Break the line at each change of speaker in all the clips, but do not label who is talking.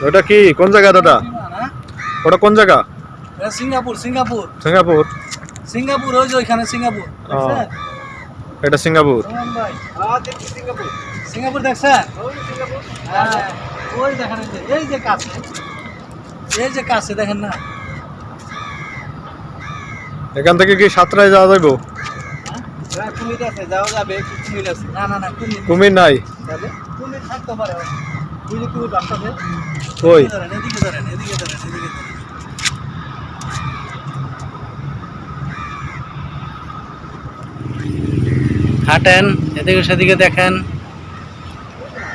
ওটা কি কোন জায়গা দাদা? ওটা কোন জায়গা?
Singapore Singapore
Singapore.
সিঙ্গাপুর ওই যে ওইখানে সিঙ্গাপুর দেখছেন?
এটা সিঙ্গাপুর।
ভাই সিঙ্গাপুর দেখছেন? হ্যাঁ, ওই দেখেন এই যে কাছে দেখেন না।
এখান থেকে কি সাতটায় যাওয়া যাবে?
কুমির আছে, যাওয়া যাবে, কুমির আছে। না না না
কুমির নাই।
কুমির থাকতে পারে। ওই যে কুমির বাচ্চাতে
ওই
এদিকে ধরেন হাঁটেন, এদিকে সেদিকে দেখেন,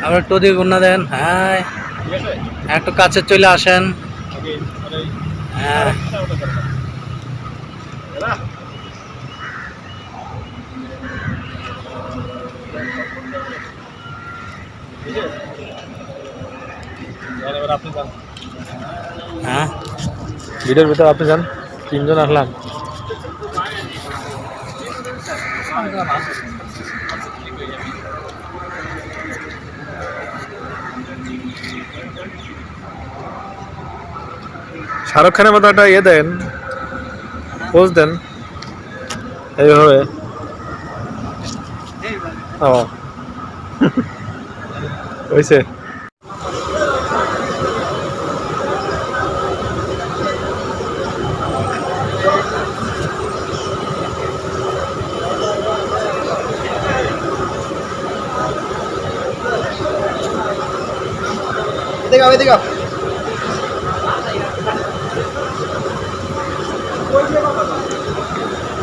আবার একটু ওদিকে ঘুরনা দেন। হ্যাঁ, একটু কাছে চলে আসেন। হ্যাঁ হ্যাঁ,
ভিডিওর ভিতরে আপনি যান, তিনজন আসলাম। শাহরুখ খানের মতো একটা ইয়ে দেন, পোজ দেন এইভাবে। ও হয়েছে।
এদিকে